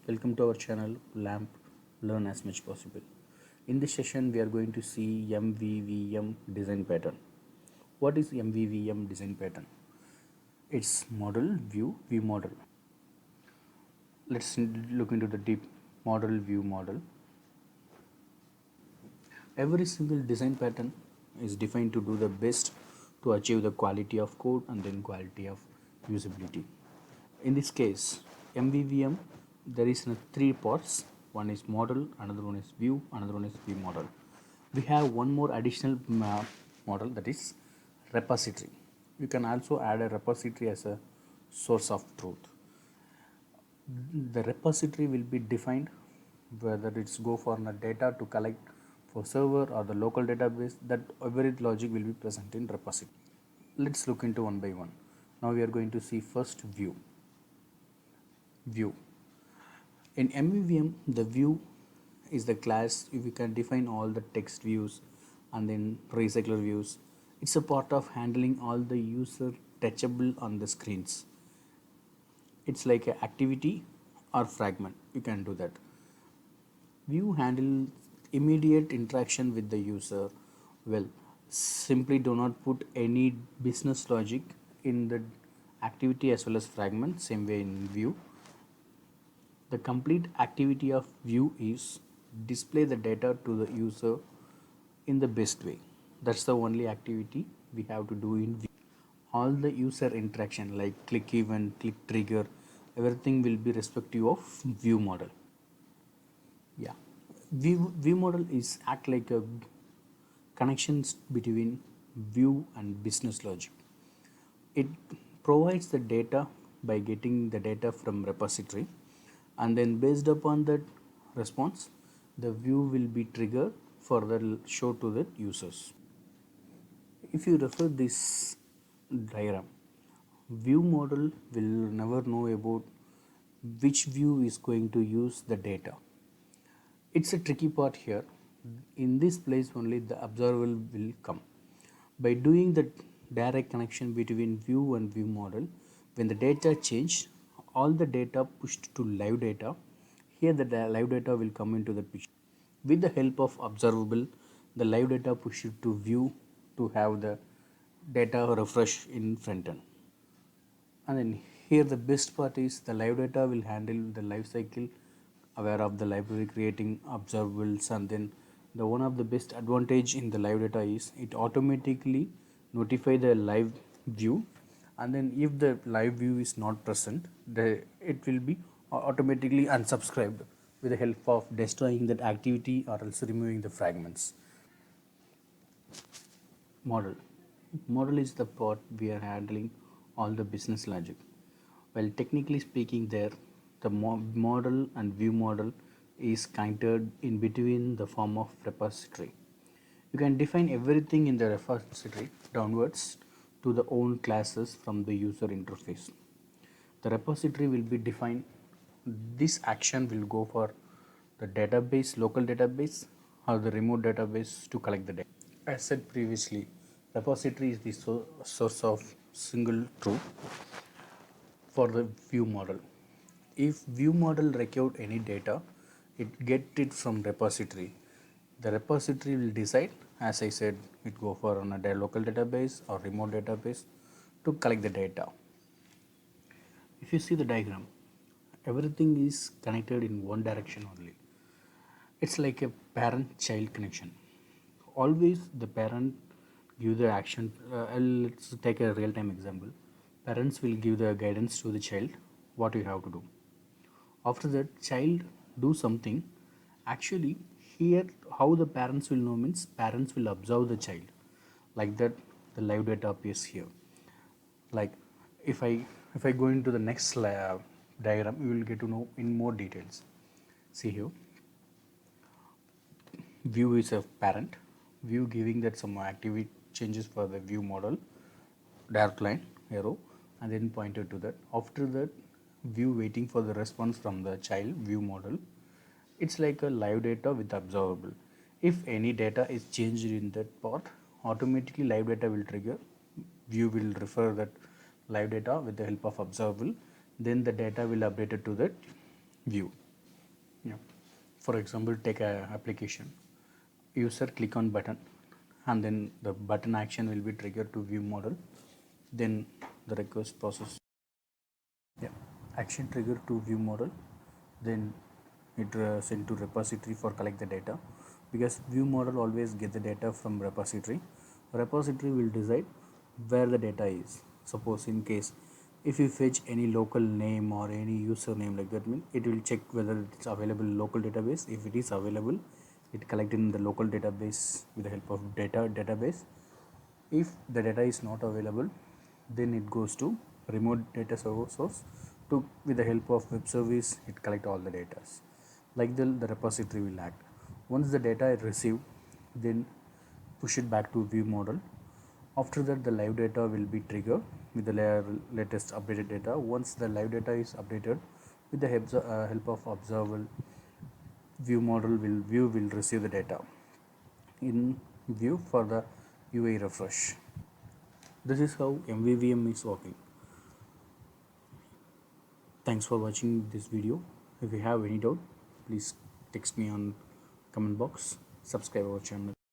Welcome to our channel LAMP Learn as much possible. In this session we are going to see MVVM design pattern. What is MVVM design pattern? It's model view model. Let's look into the deep model view model. Every single design pattern is defined to do the best to achieve the quality of code and then quality of usability. In this case, MVVM, there is three parts. One is model, another one is view, another one is view model. We have one more additional model, that is repository. You can also add a repository as a source of truth. The repository will be defined whether it's go for the data to collect for server or the local database. That every logic will be present in repository. Let's look into one by one. Now we are going to see first view. In MVVM, the view is the class. We can define all the text views and then recycler views. It's a part of handling all the user touchable on the screens. It's like an activity or fragment. You can do that. View handles immediate interaction with the user. Well, simply do not put any business logic in the activity as well as fragment. Same way in view. The complete activity of view is display the data to the user in the best way. That's the only activity we have to do in view. All the user interaction like click event, click trigger, everything will be respective of view model. Yeah, view model is act like a connections between view and business logic. It provides the data by getting the data from repository, and then based upon that response the view will be triggered for the show to the users. If you refer this diagram, view model will never know about which view is going to use the data. It's a tricky part here. In this place only the observable will come. By doing the direct connection between view and view model, when the data change, all the data pushed to live data, here the live data will come into the picture. With the help of observable, the live data pushed to view to have the data refresh in front end. And then here the best part is the live data will handle the life cycle, aware of the library, creating observables, and then the one of the best advantage in the live data is it automatically notify the live view, and then if the live view is not present, it will be automatically unsubscribed with the help of destroying that activity or else removing the fragments. Model is the part we are handling all the business logic. Well, technically speaking, there the model and view model is connected in between the form of repository. You can define everything in the repository downwards to the own classes from the user interface. The repository will be defined. This action will go for the database, local database, or the remote database to collect the data. As said previously, repository is the source of single truth for the view model. If view model record any data, it get it from repository. The repository will decide, as I said, it go for on a local database or remote database to collect the data. If you see the diagram, everything is connected in one direction only. It's like a parent-child connection. Always the parent give the action. Let's take a real-time example. Parents will give the guidance to the child what you have to do. After that, child do something. Actually, here how the parents will know means parents will observe the child. Like that, the live data appears here. Like if I go into the next diagram, you will get to know in more details. See here, view is a parent. View giving that some activity changes for the view model, dark line arrow, and then pointed to that. After that, view waiting for the response from the child view model. It's like a live data with observable. If any data is changed in that part, automatically live data will trigger. View will refer that live data with the help of observable. Then the data will update it to that view. Yeah. For example, take a application. User click on button, and then the button action will be triggered to view model. Then the request process. Yeah. Action trigger to view model. Then it sent to repository for collect the data, because view model always get the data from repository. Repository will decide where the data is. Suppose in case if you fetch any local name or any username like that, mean it will check whether it's available in local database. If it is available, it collect in the local database with the help of database. If the data is not available, then it goes to remote data source to, with the help of web service, it collect all the data. Like the repository will act. Once the data is received, then push it back to view model. After that, the live data will be triggered with the latest updated data. Once the live data is updated, with the help of observable, view will receive the data in view for the UI refresh. This is how MVVM is working. Thanks for watching this video. If you have any doubt, please text me on comment box. Subscribe our channel.